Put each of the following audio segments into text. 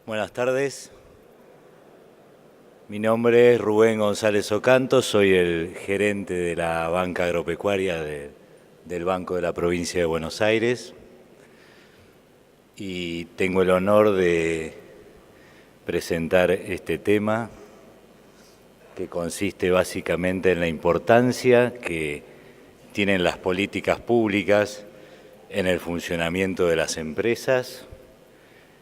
Buenas tardes. Mi nombre es Rubén González Ocanto, soy el gerente de la banca agropecuaria del Banco de la Provincia de Buenos Aires y tengo el honor de presentar este tema que consiste básicamente en la importancia que tienen las políticas públicas en el funcionamiento de las empresas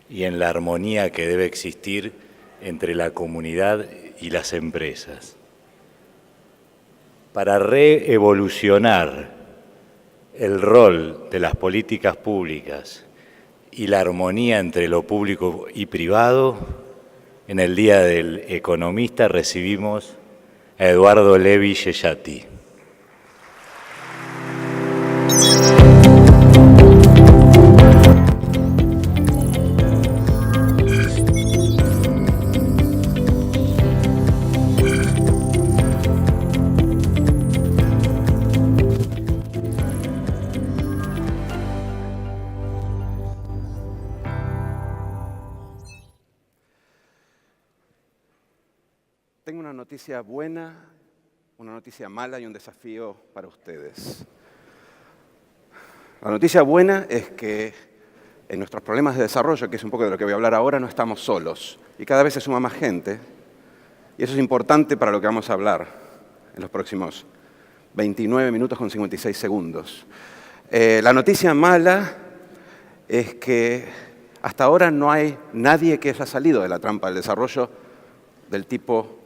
y en la armonía que debe existir entre la comunidad y las empresas. Para reevolucionar el rol de las políticas públicas y la armonía entre lo público y privado, en el Día del Economista recibimos a Eduardo Levi Yeyati. Tengo una noticia buena, una noticia mala y un desafío para ustedes. La noticia buena es que en nuestros problemas de desarrollo, que es un poco de lo que voy a hablar ahora, no estamos solos y cada vez se suma más gente. Y eso es importante para lo que vamos a hablar en los próximos 29 minutos con 56 segundos. La noticia mala es que hasta ahora no hay nadie que haya salido de la trampa del desarrollo del tipo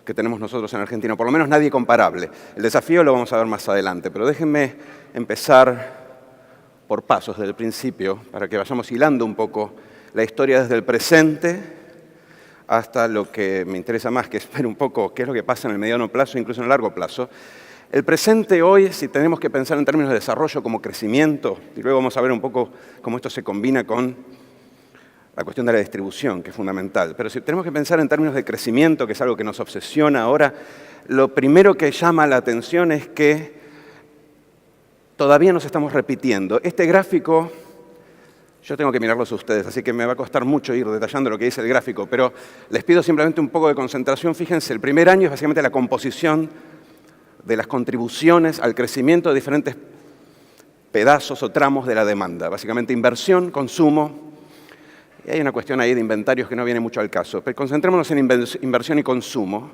que tenemos nosotros en Argentina, por lo menos nadie comparable. El desafío lo vamos a ver más adelante, pero déjenme empezar por pasos desde el principio, para que vayamos hilando un poco la historia desde el presente hasta lo que me interesa más, que es ver un poco qué es lo que pasa en el mediano plazo e incluso en el largo plazo. El presente hoy, si tenemos que pensar en términos de desarrollo como crecimiento, y luego vamos a ver un poco cómo esto se combina con la cuestión de la distribución, que es fundamental. Pero si tenemos que pensar en términos de crecimiento, que es algo que nos obsesiona ahora, lo primero que llama la atención es que todavía nos estamos repitiendo. Este gráfico, yo tengo que mirarlos a ustedes, así que me va a costar mucho ir detallando lo que dice el gráfico, pero les pido simplemente un poco de concentración. Fíjense, el primer año es básicamente la composición de las contribuciones al crecimiento de diferentes pedazos o tramos de la demanda. Básicamente inversión, consumo. Y hay una cuestión ahí de inventarios que no viene mucho al caso. Pero concentrémonos en inversión y consumo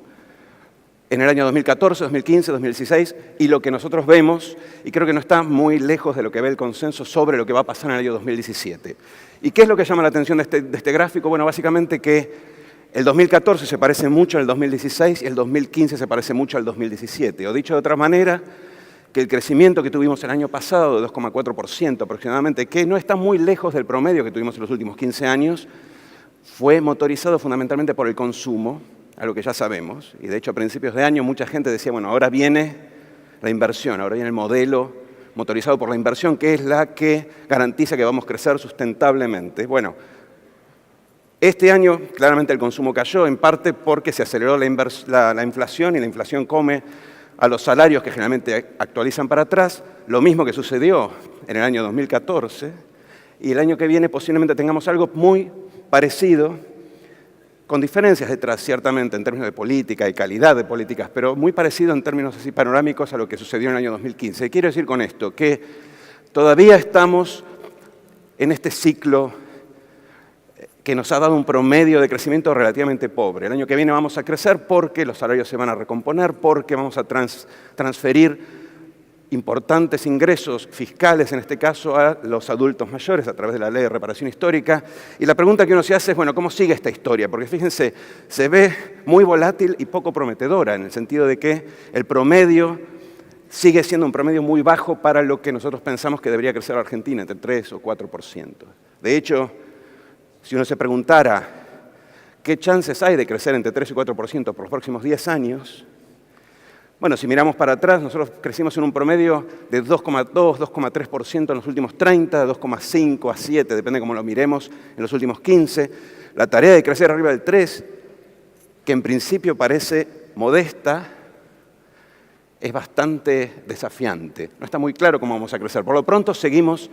en el año 2014, 2015, 2016, y lo que nosotros vemos, y creo que no está muy lejos de lo que ve el consenso sobre lo que va a pasar en el año 2017. ¿Y qué es lo que llama la atención de este gráfico? Bueno, básicamente que el 2014 se parece mucho al 2016 y el 2015 se parece mucho al 2017. O dicho de otra manera, que el crecimiento que tuvimos el año pasado, de 2,4% aproximadamente, que no está muy lejos del promedio que tuvimos en los últimos 15 años, fue motorizado fundamentalmente por el consumo, algo que ya sabemos. Y de hecho a principios de año mucha gente decía, bueno, ahora viene la inversión, ahora viene el modelo motorizado por la inversión, que es la que garantiza que vamos a crecer sustentablemente. Bueno, este año claramente el consumo cayó, en parte porque se aceleró la inflación y la inflación come a los salarios que generalmente actualizan para atrás, lo mismo que sucedió en el año 2014, y el año que viene posiblemente tengamos algo muy parecido, con diferencias detrás, ciertamente, en términos de política y calidad de políticas, pero muy parecido en términos así panorámicos a lo que sucedió en el año 2015. Y quiero decir con esto que todavía estamos en este ciclo que nos ha dado un promedio de crecimiento relativamente pobre. El año que viene vamos a crecer porque los salarios se van a recomponer, porque vamos a transferir importantes ingresos fiscales, en este caso a los adultos mayores, a través de la Ley de Reparación Histórica. Y la pregunta que uno se hace es, bueno, ¿cómo sigue esta historia? Porque fíjense, se ve muy volátil y poco prometedora, en el sentido de que el promedio sigue siendo un promedio muy bajo para lo que nosotros pensamos que debería crecer la Argentina, entre 3 o 4%. De hecho, si uno se preguntara qué chances hay de crecer entre 3 y 4% por los próximos 10 años, bueno, si miramos para atrás, nosotros crecimos en un promedio de 2,2, 2,3% en los últimos 30, 2,5 a 7, depende de cómo lo miremos, en los últimos 15. La tarea de crecer arriba del 3, que en principio parece modesta, es bastante desafiante. No está muy claro cómo vamos a crecer. Por lo pronto seguimos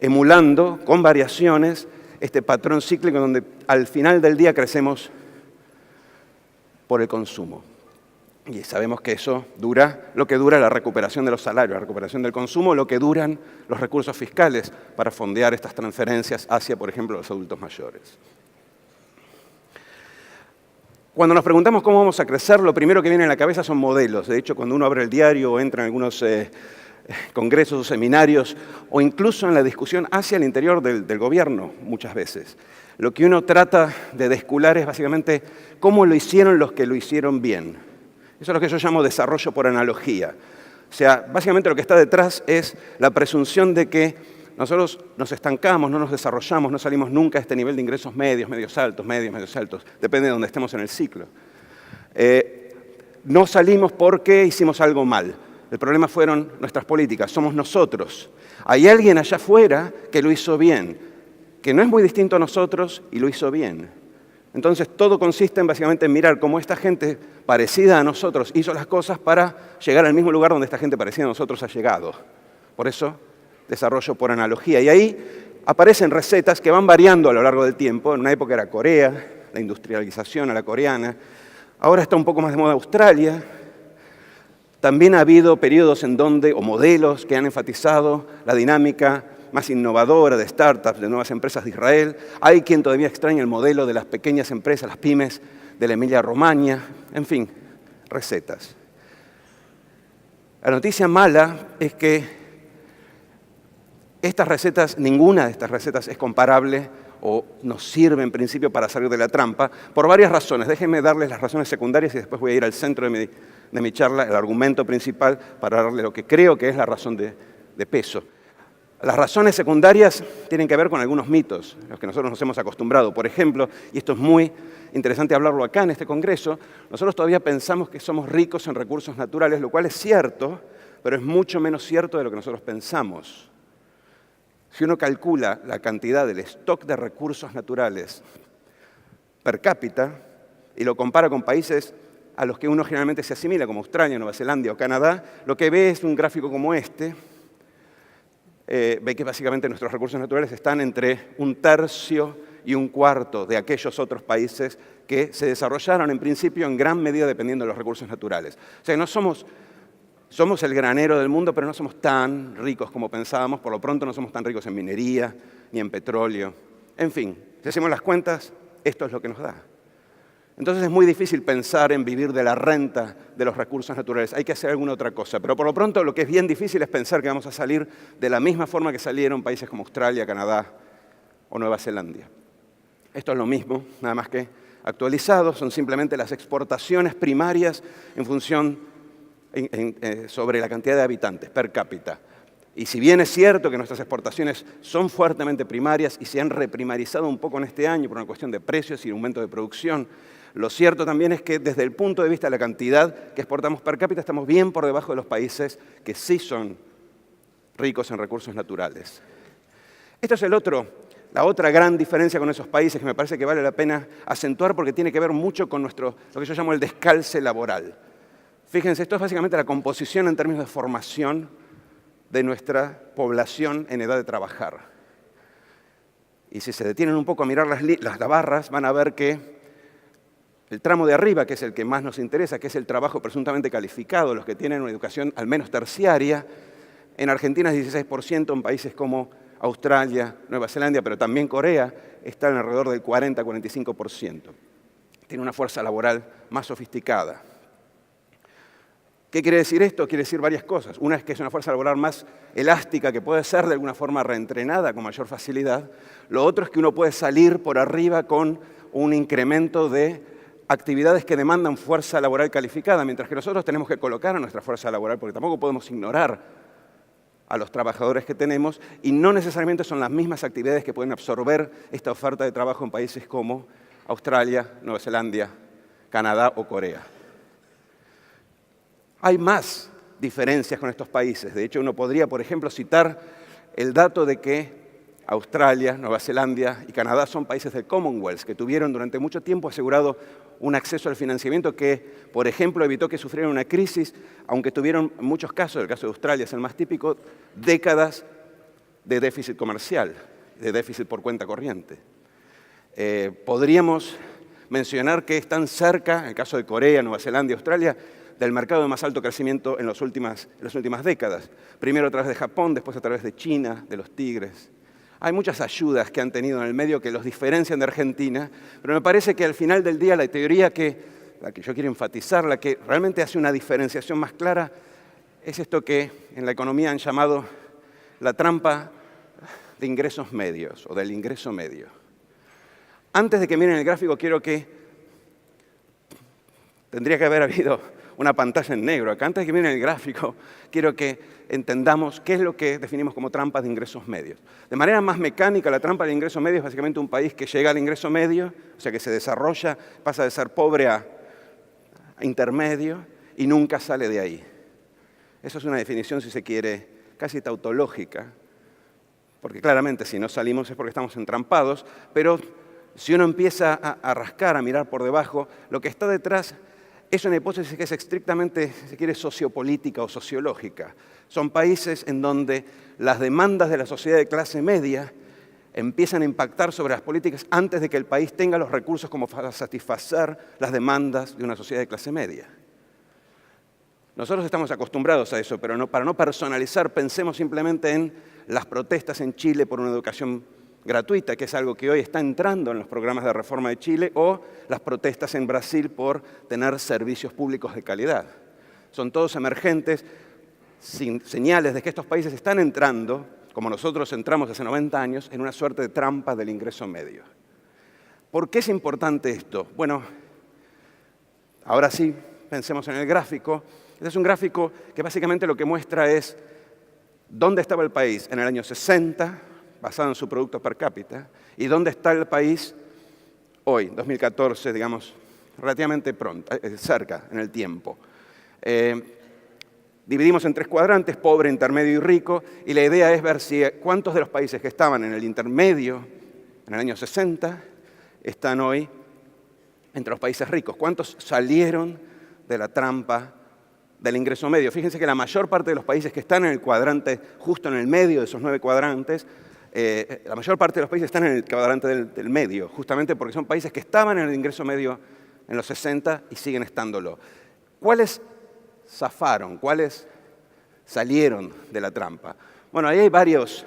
emulando, con variaciones, este patrón cíclico donde al final del día crecemos por el consumo. Y sabemos que eso dura lo que dura la recuperación de los salarios, la recuperación del consumo, lo que duran los recursos fiscales para fondear estas transferencias hacia, por ejemplo, los adultos mayores. Cuando nos preguntamos cómo vamos a crecer, lo primero que viene a la cabeza son modelos. De hecho, cuando uno abre el diario o entra en algunos congresos o seminarios, o incluso en la discusión hacia el interior del gobierno, muchas veces, lo que uno trata de descular es básicamente cómo lo hicieron los que lo hicieron bien. Eso es lo que yo llamo desarrollo por analogía. O sea, básicamente lo que está detrás es la presunción de que nosotros nos estancamos, no nos desarrollamos, no salimos nunca a este nivel de ingresos medios, medios altos, depende de donde estemos en el ciclo. No salimos porque hicimos algo mal. El problema fueron nuestras políticas, somos nosotros. Hay alguien allá afuera que lo hizo bien, que no es muy distinto a nosotros y lo hizo bien. Entonces, todo consiste en básicamente mirar cómo esta gente parecida a nosotros hizo las cosas para llegar al mismo lugar donde esta gente parecida a nosotros ha llegado. Por eso, desarrollo por analogía. Y ahí aparecen recetas que van variando a lo largo del tiempo. En una época era Corea, la industrialización a la coreana. Ahora está un poco más de moda Australia. También ha habido periodos en donde, o modelos que han enfatizado la dinámica más innovadora de startups, de nuevas empresas de Israel. Hay quien todavía extraña el modelo de las pequeñas empresas, las pymes de la Emilia-Romagna. En fin, recetas. La noticia mala es que estas recetas, ninguna de estas recetas es comparable o nos sirve en principio para salir de la trampa, por varias razones. Déjenme darles las razones secundarias y después voy a ir al centro de mi charla, el argumento principal, para darle lo que creo que es la razón de peso. Las razones secundarias tienen que ver con algunos mitos, los que nosotros nos hemos acostumbrado. Por ejemplo, y esto es muy interesante hablarlo acá en este congreso, nosotros todavía pensamos que somos ricos en recursos naturales, lo cual es cierto, pero es mucho menos cierto de lo que nosotros pensamos. Si uno calcula la cantidad del stock de recursos naturales per cápita y lo compara con países a los que uno generalmente se asimila, como Australia, Nueva Zelanda o Canadá, lo que ve es un gráfico como este. Ve que básicamente nuestros recursos naturales están entre 1/3 y 1/4 de aquellos otros países que se desarrollaron en principio en gran medida dependiendo de los recursos naturales. O sea, no somos el granero del mundo, pero no somos tan ricos como pensábamos. Por lo pronto no somos tan ricos en minería ni en petróleo. En fin, si hacemos las cuentas, esto es lo que nos da. Entonces es muy difícil pensar en vivir de la renta de los recursos naturales. Hay que hacer alguna otra cosa. Pero por lo pronto lo que es bien difícil es pensar que vamos a salir de la misma forma que salieron países como Australia, Canadá o Nueva Zelanda. Esto es lo mismo, nada más que actualizado. Son simplemente las exportaciones primarias en función sobre la cantidad de habitantes per cápita. Y si bien es cierto que nuestras exportaciones son fuertemente primarias y se han reprimarizado un poco en este año por una cuestión de precios y aumento de producción, lo cierto también es que desde el punto de vista de la cantidad que exportamos per cápita estamos bien por debajo de los países que sí son ricos en recursos naturales. Esta es la otra gran diferencia con esos países que me parece que vale la pena acentuar porque tiene que ver mucho con lo que yo llamo el descalce laboral. Fíjense, esto es básicamente la composición en términos de formación de nuestra población en edad de trabajar. Y si se detienen un poco a mirar las barras, van a ver que el tramo de arriba, que es el que más nos interesa, que es el trabajo presuntamente calificado, los que tienen una educación al menos terciaria, en Argentina es 16%, en países como Australia, Nueva Zelanda, pero también Corea, está en alrededor del 40-45%. Tiene una fuerza laboral más sofisticada. ¿Qué quiere decir esto? Quiere decir varias cosas. Una es que es una fuerza laboral más elástica, que puede ser de alguna forma reentrenada con mayor facilidad. Lo otro es que uno puede salir por arriba con un incremento de actividades que demandan fuerza laboral calificada, mientras que nosotros tenemos que colocar a nuestra fuerza laboral, porque tampoco podemos ignorar a los trabajadores que tenemos, y no necesariamente son las mismas actividades que pueden absorber esta oferta de trabajo en países como Australia, Nueva Zelanda, Canadá o Corea. Hay más diferencias con estos países. De hecho, uno podría, por ejemplo, citar el dato de que Australia, Nueva Zelanda y Canadá son países del Commonwealth, que tuvieron durante mucho tiempo asegurado un acceso al financiamiento que, por ejemplo, evitó que sufrieran una crisis, aunque tuvieron en muchos casos, el caso de Australia es el más típico, décadas de déficit comercial. de déficit por cuenta corriente. Podríamos mencionar que están cerca, en el caso de Corea, Nueva Zelanda y Australia, del mercado de más alto crecimiento en las últimas décadas. Primero a través de Japón, después a través de China, de los tigres. Hay muchas ayudas que han tenido en el medio que los diferencian de Argentina, pero me parece que al final del día la teoría la que yo quiero enfatizar, la que realmente hace una diferenciación más clara, es esto que en la economía han llamado la trampa de ingresos medios o del ingreso medio. Antes de que miren el gráfico, tendría que haber habido una pantalla en negro acá. Antes de que miren el gráfico, quiero que entendamos qué es lo que definimos como trampas de ingresos medios. De manera más mecánica, la trampa de ingreso medio es básicamente un país que llega al ingreso medio, o sea, que se desarrolla, pasa de ser pobre a intermedio y nunca sale de ahí. Eso es una definición, si se quiere, casi tautológica, porque claramente si no salimos es porque estamos entrampados, pero si uno empieza a rascar, a mirar por debajo, lo que está detrás es una hipótesis que es estrictamente, si se quiere, sociopolítica o sociológica. Son países en donde las demandas de la sociedad de clase media empiezan a impactar sobre las políticas antes de que el país tenga los recursos como para satisfacer las demandas de una sociedad de clase media. Nosotros estamos acostumbrados a eso, pero para no personalizar, pensemos simplemente en las protestas en Chile por una educación gratuita, que es algo que hoy está entrando en los programas de reforma de Chile, o las protestas en Brasil por tener servicios públicos de calidad. Son todos emergentes, señales de que estos países están entrando, como nosotros entramos hace 90 años, en una suerte de trampa del ingreso medio. ¿Por qué es importante esto? Bueno, ahora sí, pensemos en el gráfico. Este es un gráfico que básicamente lo que muestra es dónde estaba el país en el año 60, basado en su producto per cápita, y dónde está el país hoy, 2014, digamos, relativamente pronto, cerca en el tiempo. Dividimos en 3 cuadrantes, pobre, intermedio y rico, y la idea es ver cuántos de los países que estaban en el intermedio en el año 60 están hoy entre los países ricos, cuántos salieron de la trampa del ingreso medio. Fíjense que la mayor parte de los países que están en el cuadrante, justo en el medio de esos 9 cuadrantes, la mayor parte de los países están en el cuadrante del medio, justamente porque son países que estaban en el ingreso medio en los 60 y siguen estándolo. ¿Cuáles zafaron? ¿Cuáles salieron de la trampa? Bueno, ahí hay varios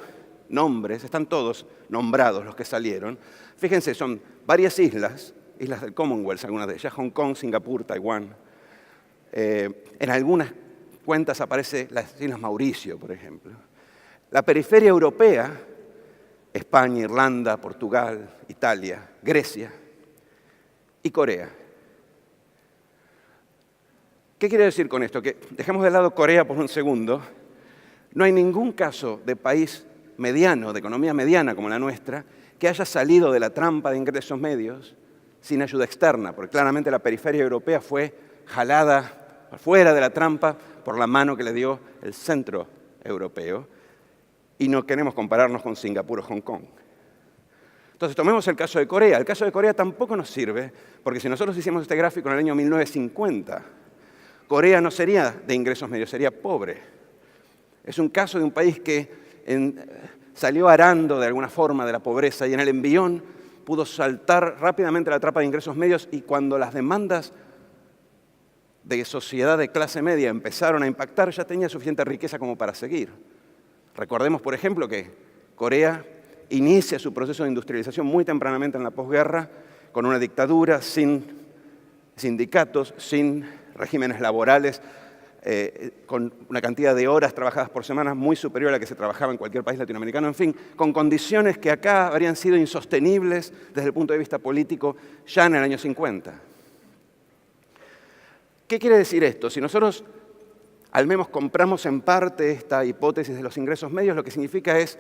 nombres, están todos nombrados los que salieron. Fíjense, son varias islas del Commonwealth, algunas de ellas, Hong Kong, Singapur, Taiwán. En algunas cuentas aparece las Islas Mauricio, por ejemplo. La periferia europea, España, Irlanda, Portugal, Italia, Grecia y Corea. ¿Qué quiere decir con esto? Que dejemos de lado Corea por un segundo. No hay ningún caso de país mediano, de economía mediana como la nuestra, que haya salido de la trampa de ingresos medios sin ayuda externa, porque claramente la periferia europea fue jalada fuera de la trampa por la mano que le dio el centro europeo, y no queremos compararnos con Singapur o Hong Kong. Entonces, tomemos el caso de Corea. El caso de Corea tampoco nos sirve, porque si nosotros hicimos este gráfico en el año 1950, Corea no sería de ingresos medios, sería pobre. Es un caso de un país que salió arando de alguna forma de la pobreza y en el envión pudo saltar rápidamente la trampa de ingresos medios, y cuando las demandas de sociedad de clase media empezaron a impactar, ya tenía suficiente riqueza como para seguir. Recordemos, por ejemplo, que Corea inicia su proceso de industrialización muy tempranamente en la posguerra, con una dictadura, sin sindicatos, sin regímenes laborales, con una cantidad de horas trabajadas por semana muy superior a la que se trabajaba en cualquier país latinoamericano, en fin, con condiciones que acá habrían sido insostenibles desde el punto de vista político ya en el año 50. ¿Qué quiere decir esto? Si nosotros al menos compramos en parte esta hipótesis de los ingresos medios, lo que significa es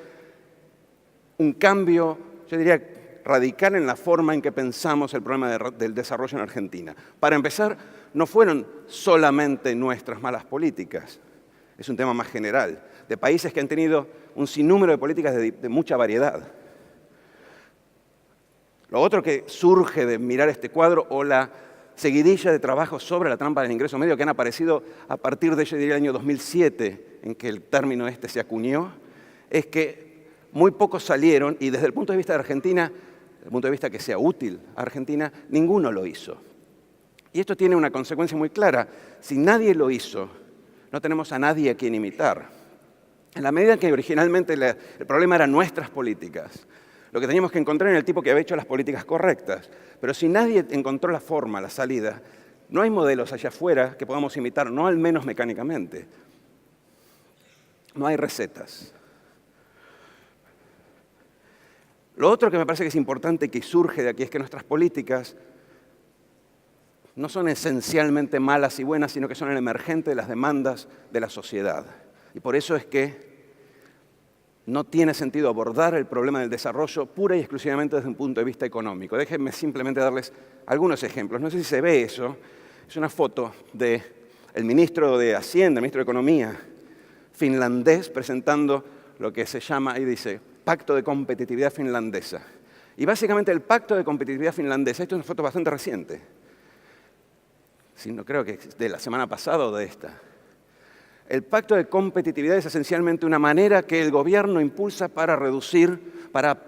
un cambio, yo diría, radical en la forma en que pensamos el problema del desarrollo en Argentina. Para empezar, no fueron solamente nuestras malas políticas, es un tema más general, de países que han tenido un sinnúmero de políticas de mucha variedad. Lo otro que surge de mirar este cuadro, o la seguidilla de trabajos sobre la trampa del ingreso medio que han aparecido a partir de, yo diría, el año 2007, en que el término este se acuñó, es que muy pocos salieron y desde el punto de vista de Argentina, desde el punto de vista que sea útil a Argentina, ninguno lo hizo. Y esto tiene una consecuencia muy clara. Si nadie lo hizo, no tenemos a nadie a quien imitar. En la medida que originalmente el problema eran nuestras políticas, lo que teníamos que encontrar era el tipo que había hecho las políticas correctas. Pero si nadie encontró la forma, la salida, no hay modelos allá afuera que podamos imitar, no al menos mecánicamente. No hay recetas. Lo otro que me parece que es importante que surge de aquí es que nuestras políticas no son esencialmente malas y buenas, sino que son el emergente de las demandas de la sociedad. Y por eso es que no tiene sentido abordar el problema del desarrollo pura y exclusivamente desde un punto de vista económico. Déjenme simplemente darles algunos ejemplos. No sé si se ve eso. Es una foto del ministro de Hacienda, el ministro de Economía finlandés, presentando lo que se llama, ahí dice, Pacto de Competitividad Finlandesa. Y básicamente el Pacto de Competitividad Finlandesa, esto es una foto bastante reciente, sí, no creo que de la semana pasada o de esta. El Pacto de Competitividad es esencialmente una manera que el gobierno impulsa para reducir, para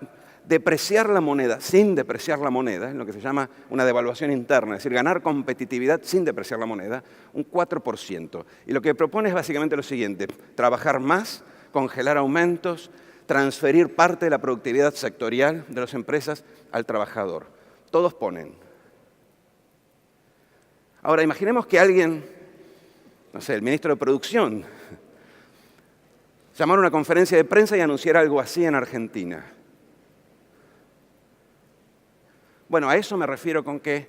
depreciar la moneda, sin depreciar la moneda, en lo que se llama una devaluación interna, es decir, ganar competitividad sin depreciar la moneda, un 4%. Y lo que propone es básicamente lo siguiente: trabajar más, congelar aumentos, transferir parte de la productividad sectorial de las empresas al trabajador. Todos ponen. Ahora, imaginemos que alguien, no sé, el ministro de Producción, llamara a una conferencia de prensa y anunciara algo así en Argentina. Bueno, a eso me refiero con que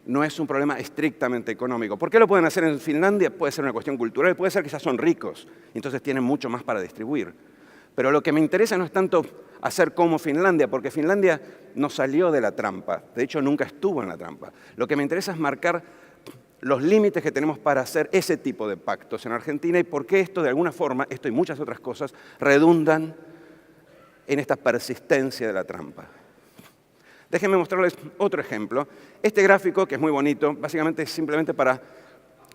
no es un problema estrictamente económico. ¿Por qué lo pueden hacer en Finlandia? Puede ser una cuestión cultural, puede ser que ya son ricos y entonces tienen mucho más para distribuir. Pero lo que me interesa no es tanto hacer como Finlandia, porque Finlandia no salió de la trampa, de hecho nunca estuvo en la trampa. Lo que me interesa es marcar los límites que tenemos para hacer ese tipo de pactos en Argentina y por qué esto, de alguna forma, esto y muchas otras cosas, redundan en esta persistencia de la trampa. Déjenme mostrarles otro ejemplo. Este gráfico, que es muy bonito, básicamente es simplemente para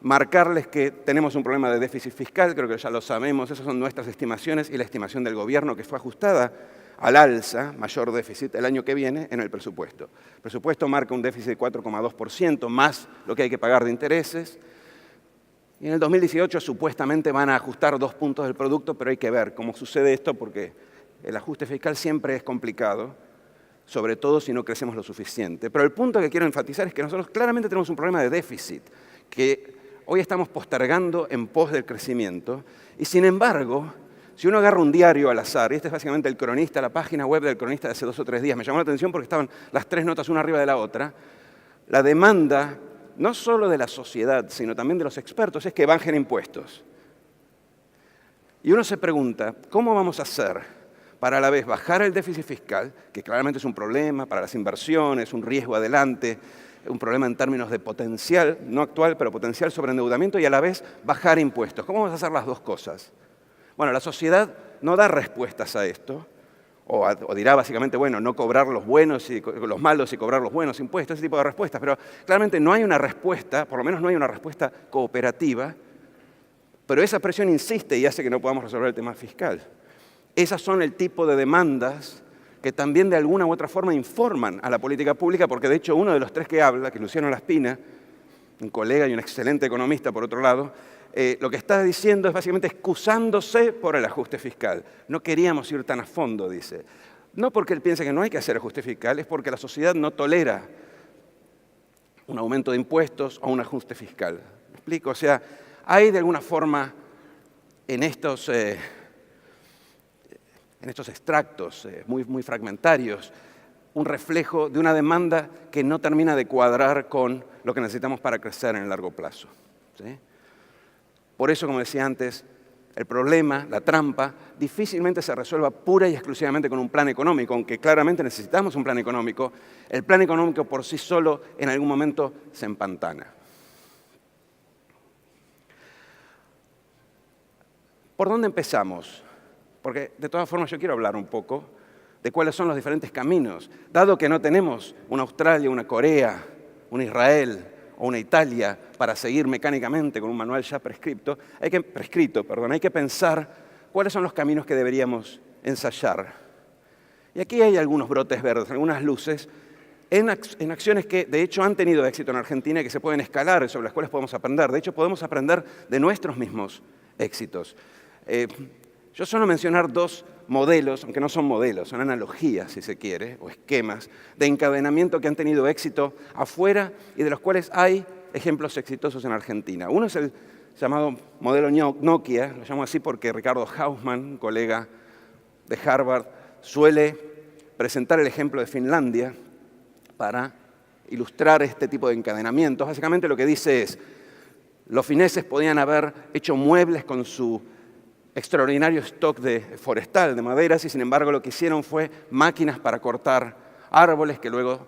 marcarles que tenemos un problema de déficit fiscal, creo que ya lo sabemos, esas son nuestras estimaciones y la estimación del gobierno que fue ajustada al alza, mayor déficit el año que viene en el presupuesto. El presupuesto marca un déficit de 4,2%, más lo que hay que pagar de intereses. Y en el 2018 supuestamente van a ajustar 2 puntos del producto, pero hay que ver cómo sucede esto porque el ajuste fiscal siempre es complicado, sobre todo si no crecemos lo suficiente. Pero el punto que quiero enfatizar es que nosotros claramente tenemos un problema de déficit, que hoy estamos postergando en pos del crecimiento, y sin embargo, si uno agarra un diario al azar, y este es básicamente el Cronista, la página web del Cronista de hace 2 o 3 días, me llamó la atención porque estaban las 3 notas una arriba de la otra, la demanda, no solo de la sociedad, sino también de los expertos, es que bajen impuestos. Y uno se pregunta, ¿cómo vamos a hacer para a la vez bajar el déficit fiscal, que claramente es un problema para las inversiones, un riesgo adelante, un problema en términos de potencial, no actual, pero potencial sobreendeudamiento, y a la vez bajar impuestos? ¿Cómo vamos a hacer las dos cosas? Bueno, la sociedad no da respuestas a esto, o dirá básicamente, bueno, no cobrar los buenos y los malos y cobrar los buenos impuestos, ese tipo de respuestas, pero claramente no hay una respuesta, por lo menos no hay una respuesta cooperativa, pero esa presión insiste y hace que no podamos resolver el tema fiscal. Esas son el tipo de demandas que también de alguna u otra forma informan a la política pública, porque de hecho uno de los 3 que habla, que es Luciano Laspina, un colega y un excelente economista por otro lado, lo que está diciendo es básicamente excusándose por el ajuste fiscal. No queríamos ir tan a fondo, dice. No porque él piense que no hay que hacer ajuste fiscal, es porque la sociedad no tolera un aumento de impuestos o un ajuste fiscal. ¿Me explico? O sea, hay de alguna forma en estos extractos muy fragmentarios un reflejo de una demanda que no termina de cuadrar con lo que necesitamos para crecer en el largo plazo, ¿sí? Por eso, como decía antes, el problema, la trampa, difícilmente se resuelva pura y exclusivamente con un plan económico, aunque claramente necesitamos un plan económico. El plan económico por sí solo en algún momento se empantana. ¿Por dónde empezamos? Porque de todas formas yo quiero hablar un poco de cuáles son los diferentes caminos. Dado que no tenemos una Australia, una Corea, un Israel o una Italia para seguir mecánicamente con un manual ya prescrito, hay que pensar cuáles son los caminos que deberíamos ensayar. Y aquí hay algunos brotes verdes, algunas luces, en acciones que de hecho han tenido éxito en Argentina y que se pueden escalar y sobre las cuales podemos aprender. De hecho, podemos aprender de nuestros mismos éxitos. Yo suelo mencionar dos modelos, aunque no son modelos, son analogías, si se quiere, o esquemas de encadenamiento que han tenido éxito afuera y de los cuales hay ejemplos exitosos en Argentina. Uno es el llamado modelo Nokia, lo llamo así porque Ricardo Hausmann, un colega de Harvard, suele presentar el ejemplo de Finlandia para ilustrar este tipo de encadenamientos. Básicamente lo que dice es, los fineses podían haber hecho muebles con su extraordinario stock forestal de maderas y sin embargo lo que hicieron fue máquinas para cortar árboles que luego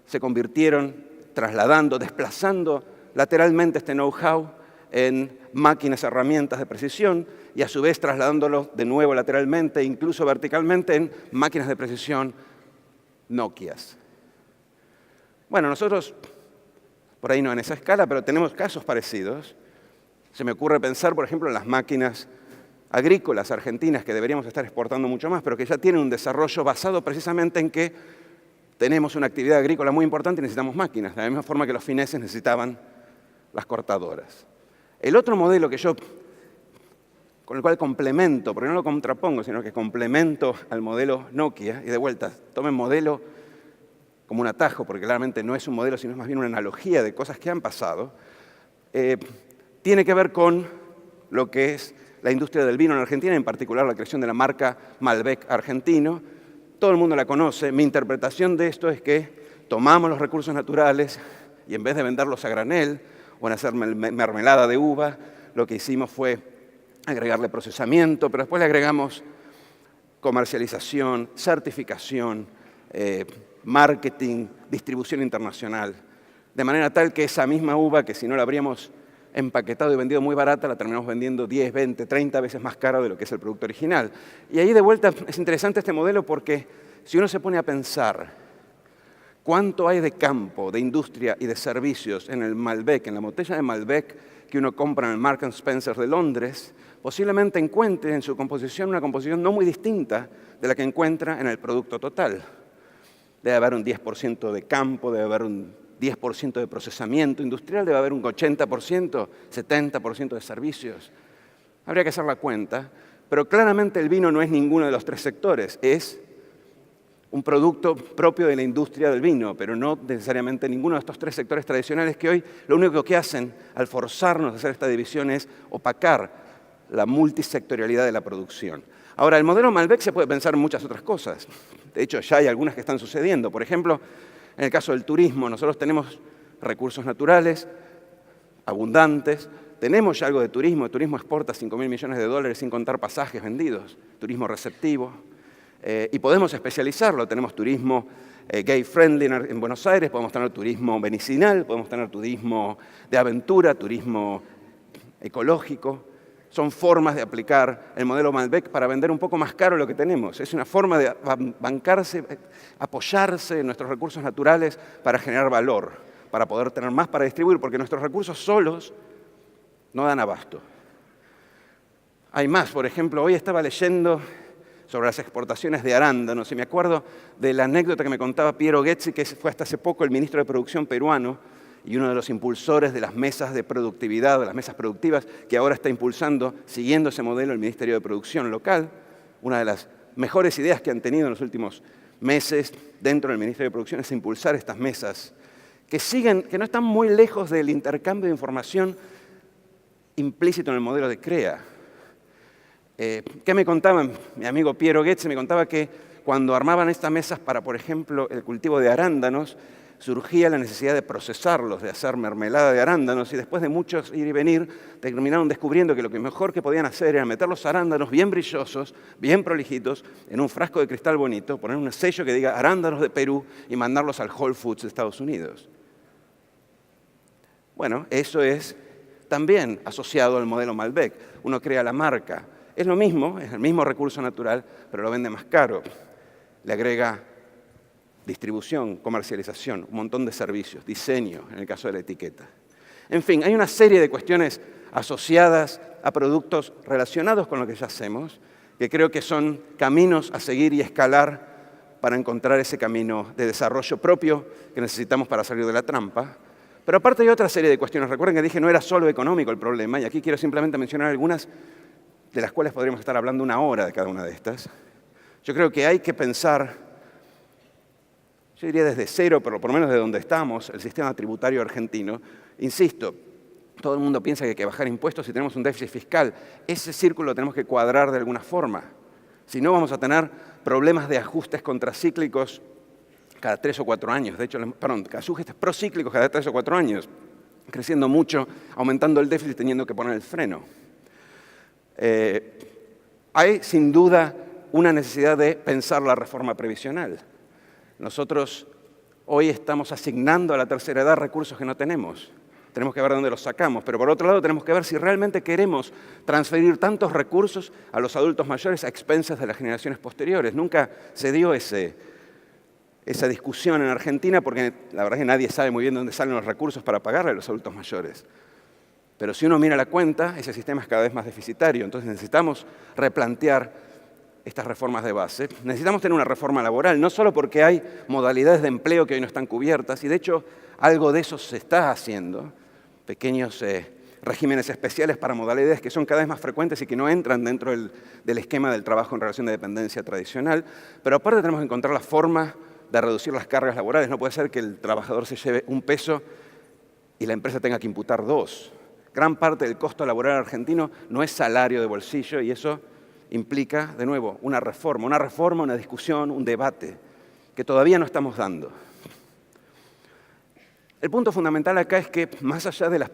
se convirtieron trasladando, desplazando lateralmente este know-how en máquinas, herramientas de precisión y a su vez trasladándolo de nuevo lateralmente, incluso verticalmente en máquinas de precisión Nokias. Bueno, nosotros, por ahí no en esa escala, pero tenemos casos parecidos. Se me ocurre pensar, por ejemplo, en las máquinas agrícolas argentinas que deberíamos estar exportando mucho más, pero que ya tienen un desarrollo basado precisamente en que tenemos una actividad agrícola muy importante y necesitamos máquinas, de la misma forma que los fineses necesitaban las cortadoras. El otro modelo que yo, con el cual complemento, porque no lo contrapongo, sino que complemento al modelo Nokia, y de vuelta, tomen modelo como un atajo, porque claramente no es un modelo, sino es más bien una analogía de cosas que han pasado, tiene que ver con lo que es la industria del vino en Argentina, en particular la creación de la marca Malbec argentino. Todo el mundo la conoce. Mi interpretación de esto es que tomamos los recursos naturales y en vez de venderlos a granel o en hacer mermelada de uva, lo que hicimos fue agregarle procesamiento, pero después le agregamos comercialización, certificación, marketing, distribución internacional, de manera tal que esa misma uva, que si no la habríamos empaquetado y vendido muy barata, la terminamos vendiendo 10, 20, 30 veces más caro de lo que es el producto original. Y ahí de vuelta es interesante este modelo porque si uno se pone a pensar cuánto hay de campo, de industria y de servicios en el Malbec, en la botella de Malbec que uno compra en el Marks & Spencer de Londres, posiblemente encuentre en su composición una composición no muy distinta de la que encuentra en el producto total. Debe haber un 10% de campo, debe haber un 10% de procesamiento industrial, debe haber un 80%, 70% de servicios. Habría que hacer la cuenta, pero claramente el vino no es ninguno de los tres sectores, es un producto propio de la industria del vino, pero no necesariamente ninguno de estos tres sectores tradicionales que hoy lo único que hacen al forzarnos a hacer esta división es opacar la multisectorialidad de la producción. Ahora, el modelo Malbec se puede pensar en muchas otras cosas. De hecho, ya hay algunas que están sucediendo. Por ejemplo, en el caso del turismo, nosotros tenemos recursos naturales abundantes, tenemos ya algo de turismo. El turismo exporta 5.000 millones de dólares sin contar pasajes vendidos, turismo receptivo. Y podemos especializarlo. Tenemos turismo gay-friendly en Buenos Aires, podemos tener turismo medicinal, podemos tener turismo de aventura, turismo ecológico. Son formas de aplicar el modelo Malbec para vender un poco más caro lo que tenemos. Es una forma de bancarse, apoyarse en nuestros recursos naturales para generar valor, para poder tener más para distribuir, porque nuestros recursos solos no dan abasto. Hay más, por ejemplo, hoy estaba leyendo sobre las exportaciones de arándanos y me acuerdo de la anécdota que me contaba Piero Ghezzi, que fue hasta hace poco el ministro de Producción peruano, y uno de los impulsores de las mesas de productividad, de las mesas productivas, que ahora está impulsando, siguiendo ese modelo, el Ministerio de Producción local. Una de las mejores ideas que han tenido en los últimos meses dentro del Ministerio de Producción es impulsar estas mesas, que no están muy lejos del intercambio de información implícito en el modelo de CREA. ¿Qué me contaba mi amigo Piero Ghezzi? Me contaba que cuando armaban estas mesas para, por ejemplo, el cultivo de arándanos, surgía la necesidad de procesarlos, de hacer mermelada de arándanos, y después de muchos ir y venir, terminaron descubriendo que lo mejor que podían hacer era meter los arándanos bien brillosos, bien prolijitos, en un frasco de cristal bonito, poner un sello que diga arándanos de Perú y mandarlos al Whole Foods de Estados Unidos. Bueno, eso es también asociado al modelo Malbec. Uno crea la marca. Es lo mismo, es el mismo recurso natural, pero lo vende más caro. Le agrega distribución, comercialización, un montón de servicios, diseño, en el caso de la etiqueta. En fin, hay una serie de cuestiones asociadas a productos relacionados con lo que ya hacemos, que creo que son caminos a seguir y escalar para encontrar ese camino de desarrollo propio que necesitamos para salir de la trampa. Pero aparte hay otra serie de cuestiones. Recuerden que dije no era solo económico el problema, y aquí quiero simplemente mencionar algunas de las cuales podríamos estar hablando una hora de cada una de estas. Yo creo que hay que pensar, yo diría desde cero, pero por lo menos de donde estamos, el sistema tributario argentino. Insisto, todo el mundo piensa que hay que bajar impuestos si tenemos un déficit fiscal. Ese círculo lo tenemos que cuadrar de alguna forma. Si no, vamos a tener problemas de ajustes contracíclicos cada 3 o 4 años. De hecho, ajustes procíclicos cada 3 o 4 años, creciendo mucho, aumentando el déficit, teniendo que poner el freno. Hay, sin duda, una necesidad de pensar la reforma previsional. Nosotros hoy estamos asignando a la tercera edad recursos que no tenemos. Tenemos que ver de dónde los sacamos, pero por otro lado tenemos que ver si realmente queremos transferir tantos recursos a los adultos mayores a expensas de las generaciones posteriores. Nunca se dio esa discusión en Argentina porque la verdad es que nadie sabe muy bien de dónde salen los recursos para pagarle a los adultos mayores. Pero si uno mira la cuenta, ese sistema es cada vez más deficitario. Entonces necesitamos replantear estas reformas de base. Necesitamos tener una reforma laboral, no solo porque hay modalidades de empleo que hoy no están cubiertas, y de hecho algo de eso se está haciendo. Pequeños regímenes especiales para modalidades que son cada vez más frecuentes y que no entran dentro del esquema del trabajo en relación de dependencia tradicional. Pero aparte tenemos que encontrar la forma de reducir las cargas laborales. No puede ser que el trabajador se lleve un peso y la empresa tenga que imputar 2. Gran parte del costo laboral argentino no es salario de bolsillo, y eso implica, de nuevo, una reforma, una discusión, un debate que todavía no estamos dando. El punto fundamental acá es que, más allá de los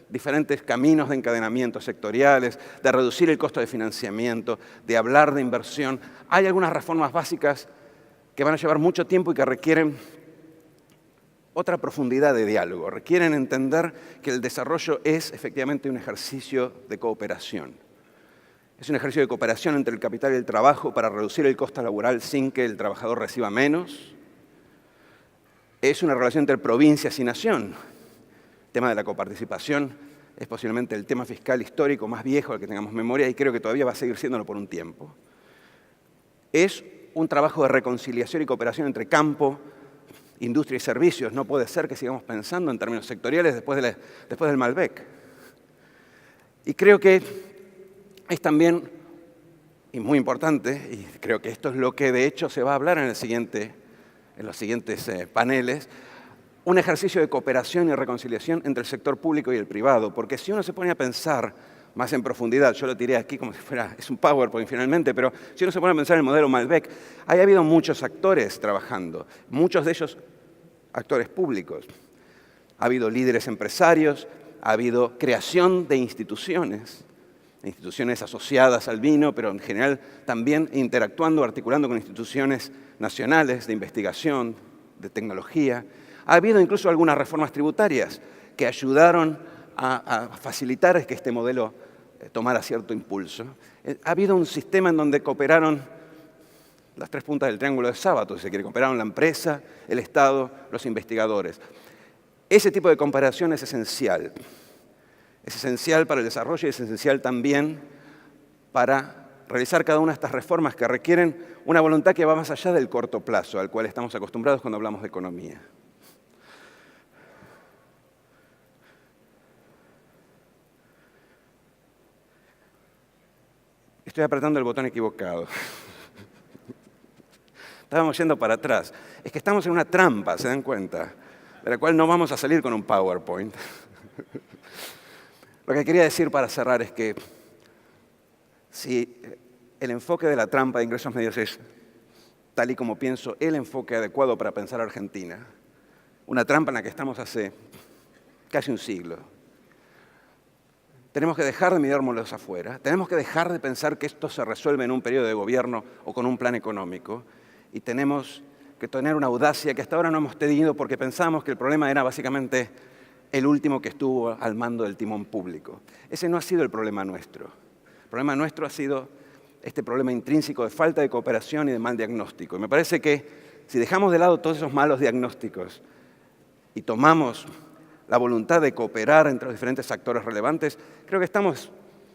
diferentes caminos de encadenamiento sectoriales, de reducir el costo de financiamiento, de hablar de inversión, hay algunas reformas básicas que van a llevar mucho tiempo y que requieren otra profundidad de diálogo. Requieren entender que el desarrollo es efectivamente un ejercicio de cooperación. Es un ejercicio de cooperación entre el capital y el trabajo para reducir el costo laboral sin que el trabajador reciba menos. Es una relación entre provincias y nación. El tema de la coparticipación es posiblemente el tema fiscal histórico más viejo al que tengamos memoria, y creo que todavía va a seguir siéndolo por un tiempo. Es un trabajo de reconciliación y cooperación entre campo, industria y servicios. No puede ser que sigamos pensando en términos sectoriales después del Malbec. Y creo que es también, y muy importante, y creo que esto es lo que de hecho se va a hablar en los siguientes paneles, un ejercicio de cooperación y reconciliación entre el sector público y el privado. Porque si uno se pone a pensar más en profundidad, yo lo tiré aquí como si fuera, es un PowerPoint finalmente, pero si uno se pone a pensar en el modelo Malbec, ha habido muchos actores trabajando, muchos de ellos actores públicos. Ha habido líderes empresarios, ha habido creación de instituciones asociadas al vino, pero en general también interactuando, articulando con instituciones nacionales de investigación, de tecnología. Ha habido incluso algunas reformas tributarias que ayudaron a facilitar que este modelo tomara cierto impulso. Ha habido un sistema en donde cooperaron las 3 puntas del triángulo de Sábato, si se quiere, cooperaron la empresa, el Estado, los investigadores. Ese tipo de cooperación es esencial. Es esencial para el desarrollo y es esencial también para realizar cada una de estas reformas que requieren una voluntad que va más allá del corto plazo al cual estamos acostumbrados cuando hablamos de economía. Estoy apretando el botón equivocado. Estábamos yendo para atrás. Es que estamos en una trampa, ¿se dan cuenta? De la cual no vamos a salir con un PowerPoint. Lo que quería decir para cerrar es que si el enfoque de la trampa de ingresos medios es, tal y como pienso, el enfoque adecuado para pensar a Argentina, una trampa en la que estamos hace casi un siglo, tenemos que dejar de mirárnoslos afuera, tenemos que dejar de pensar que esto se resuelve en un periodo de gobierno o con un plan económico, y tenemos que tener una audacia que hasta ahora no hemos tenido porque pensamos que el problema era básicamente el último que estuvo al mando del timón público. Ese no ha sido el problema nuestro. El problema nuestro ha sido este problema intrínseco de falta de cooperación y de mal diagnóstico. Y me parece que si dejamos de lado todos esos malos diagnósticos y tomamos la voluntad de cooperar entre los diferentes actores relevantes, creo que estamos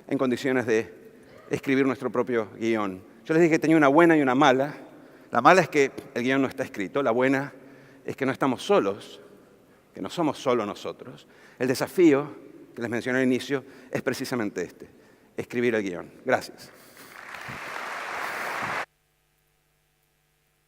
en condiciones de escribir nuestro propio guión. Yo les dije que tenía una buena y una mala. La mala es que el guión no está escrito, la buena es que no estamos solos, que no somos solo nosotros. El desafío que les mencioné al inicio es precisamente este, escribir el guión. Gracias.